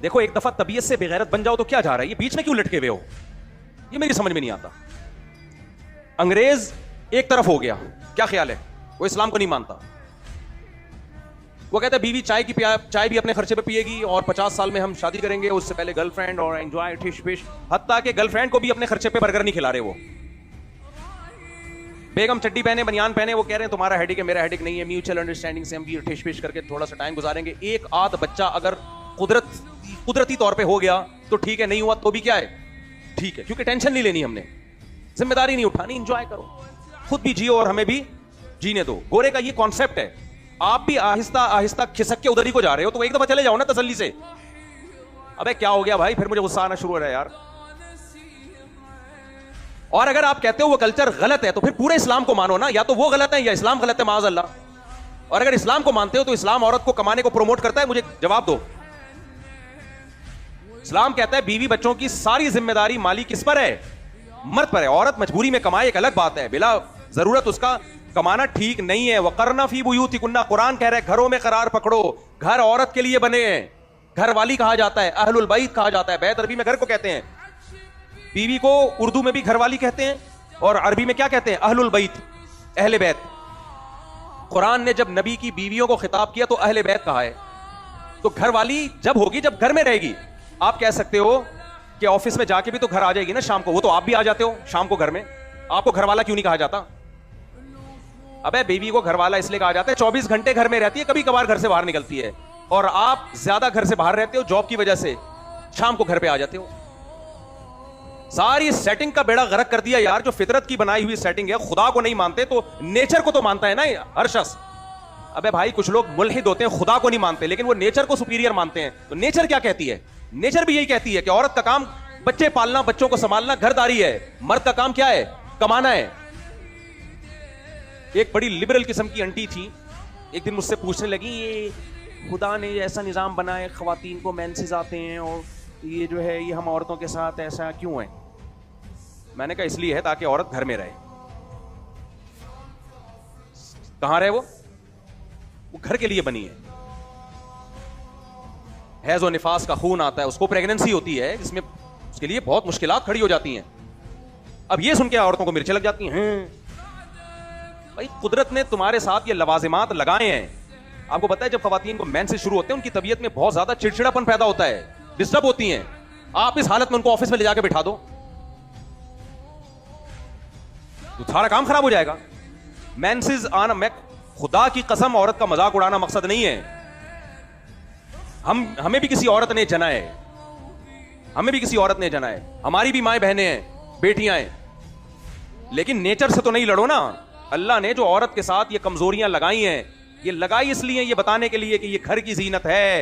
देखो, एक दफा तबीयत से बेगैरत बन जाओ तो क्या जा रहा है, ये बीच में क्यों लटके हुए हो, ये मेरी समझ में नहीं आता। अंग्रेज एक तरफ हो गया, क्या ख्याल है, वो इस्लाम को नहीं मानता। वो कहता है बीवी चाय भी अपने खर्चे पे पिएगी और 50 साल में हम शादी करेंगे, उससे पहले गर्लफ्रेंड और एंजॉय ठिश पिश, हत्ता के गर्लफ्रेंड को भी अपने खर्चे पे बर्गर नहीं खिला रहे। वो बेगम चड्डी पहने, बनियान पहने, वो कह रहे हैं तुम्हारा हेडिक है मेरा हेडिक नहीं है, म्यूचुअल अंडरस्टैंडिंग से हम भी ठिश पिश करके थोड़ा सा टाइम गुजारेंगे। एक आध बच्चा अगर कुदरती तौर पे हो गया तो ठीक है, नहीं हुआ तो भी क्या है, ठीक है, क्योंकि टेंशन नहीं लेनी, हमने जिम्मेदारी नहीं उठानी, एंजॉय करो, खुद भी जियो और हमें भी जीने दो। गोरे का ये कॉन्सेप्ट है। आप भी आहिस्ता आहिस्ता खिसक के उधर ही को जा रहे हो, तो एक दफा चले जाओ ना तसल्ली से। अबे क्या हो गया भाई, फिर मुझे गुस्सा आना शुरू हो रहा है यार। और अगर आप कहते हो वो कल्चर गलत है तो फिर पूरे इस्लाम को मानो ना, या तो वो गलत है या इस्लाम गलत है, माअज़ल्लाह। और अगर इस्लाम को मानते हो तो इस्लाम औरत को कमाने को प्रमोट करता है, मुझे जवाब दो। इस्लाम कहता है बीवी बच्चों की सारी जिम्मेदारी माली किस पर है, मर्द पर है। औरत मजबूरी में कमाए एक अलग बात है, बिला जरूरत उसका कमाना ठीक नहीं है। वक़रना फी बुयूतिकुन्ना, कुरान कह रहा है घरों में करार पकड़ो। घर औरत के लिए बने हैं, घर वाली कहा जाता है, अहलुल बैत कहा जाता है। बैत अरबी में घर को कहते हैं, बीवी को उर्दू में भी घरवाली कहते हैं और अरबी में क्या कहते हैं, अहलुल बैत, अहले बैत। कुरान ने जब नबी की बीवियों को खिताब किया तो अहले बैत कहा है। तो घरवाली जब होगी जब घर में रहेगी। आप कह सकते हो कि ऑफिस में जाके भी तो घर आ जाएगी ना शाम को, वो तो आप भी आ जाते हो शाम को घर में, आपको घरवाला क्यों नहीं कहा जाता? अबे बीवी को घरवाला इसलिए कहा जाता है 24 घंटे घर में रहती है, कभी कभार घर से बाहर निकलती है, और आप ज्यादा घर से बाहर रहते हो जॉब की वजह से, शाम को घर पे आ जाते हो। सारी सेटिंग का बेड़ा गर्क कर दिया यार। जो फितरत की बनाई हुई सेटिंग है, खुदा को नहीं मानते तो नेचर को तो मानता है ना हर शख्स। अबे भाई कुछ लोग मुल्हिद होते हैं, खुदा को नहीं मानते लेकिन वो नेचर को सुपीरियर मानते हैं। तो नेचर क्या कहती है? नेचर भी यही कहती है कि औरत का काम बच्चे पालना, बच्चों को संभालना, घरदारी है। मर्द का काम क्या है? कमाना है। एक बड़ी लिबरल किस्म की आंटी थी, एक दिन मुझसे पूछने लगी, ये खुदा ने ऐसा निज़ाम बनाए, ख़वातीन को मेंसेस आते हैं और ये जो है ये हम औरतों के साथ ऐसा क्यों है? मैंने कहा इसलिए है ताकि औरत घर में रहे। कहां रहे वो घर के लिए बनी है। हैज़ और निफास का खून आता है, उसको प्रेगनेंसी होती है जिसमें उसके लिए बहुत मुश्किलात खड़ी हो जाती हैं। अब ये सुन के औरतों को मिर्चें लग जाती हैं। भाई कुदरत ने तुम्हारे साथ ये लवाजिमात लगाए हैं। आपको पता है जब खवातीन को मेंसेस शुरू होते हैं उनकी तबीयत में बहुत ज्यादा चिड़चिड़ापन पैदा होता है, डिस्टर्ब होती हैं। आप इस हालत में उनको ऑफिस में ले जाके बिठा दो तो सारा काम खराब हो जाएगा। मेंसेस आना, मैं खुदा की कसम औरत का मजाक उड़ाना मकसद नहीं है। हमें भी किसी औरत ने जना है, हमें भी किसी औरत ने जना है, हमारी भी माएं बहनें हैं, बेटियां हैं, लेकिन नेचर से तो नहीं लड़ो ना। अल्लाह ने जो औरत के साथ ये कमजोरियां लगाई हैं, ये लगाई इसलिए ये बताने के लिए कि ये घर की जीनत है,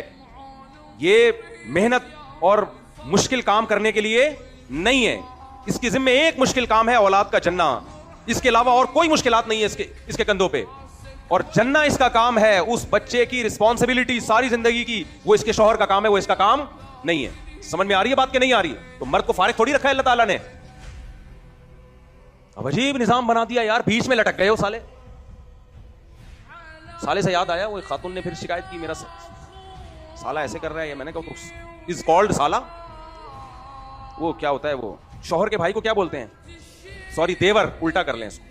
ये मेहनत और मुश्किल काम करने के लिए नहीं है। इसकी जिम्मे एक मुश्किल काम है, औलाद का जन्ना। इसके अलावा और कोई मुश्किलात नहीं है इसके कंधों पे। और जन्ना इसका काम है, उस बच्चे की रिस्पॉन्सिबिलिटी सारी जिंदगी की वो इसके शौहर का काम है, वो इसका काम नहीं है। समझ में आ रही है बात कि नहीं आ रही है? तो मर्द को फारिग थोड़ी रखा है अल्लाह ताला ने। अब अजीब निजाम बना दिया यार, बीच में लटक गए हो साले। साले से याद आया, वो खातून ने फिर शिकायत की, मेरा साला ऐसे कर रहा है। मैंने कहा इज कॉल्ड साला, वो क्या होता है, वो शौहर के भाई को क्या बोलते हैं, सॉरी देवर, उल्टा कर लें इसको।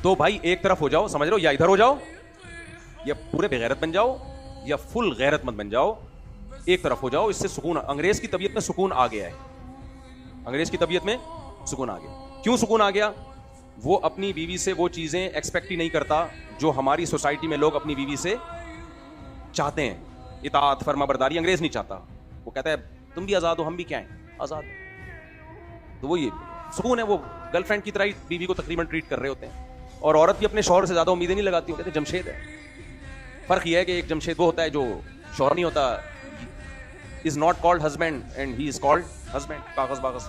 तो भाई एक तरफ हो जाओ, समझ रहे हो, या इधर हो जाओ, या पूरे बेगैरत बन जाओ, या फुल गैरत मत बन जाओ। एक तरफ हो जाओ, इससे सुकून। अंग्रेज की तबीयत में सुकून आ गया है, अंग्रेज की तबीयत में सुकून आ गया। क्यों सुकून आ गया? वो अपनी बीवी से वो चीजें एक्सपेक्ट ही नहीं करता जो हमारी सोसाइटी में लोग अपनी बीवी से चाहते हैं। इताअत, फर्माबरदारी अंग्रेज नहीं चाहता। वो कहता है तुम भी आजाद हो, हम भी क्या हैं, आजाद। तो वो ये सुकून है। वो गर्लफ्रेंड की तरह ही बीवी को तकरीबन ट्रीट कर रहे होते हैं। और औरत भी अपने शौहर से ज्यादा उम्मीदें नहीं लगाती। कहते जमशेद है। फर्क यह है कि एक जमशेद वो होता है जो शौहर नहीं होता, is not called husband and he is called husband. कागज बागज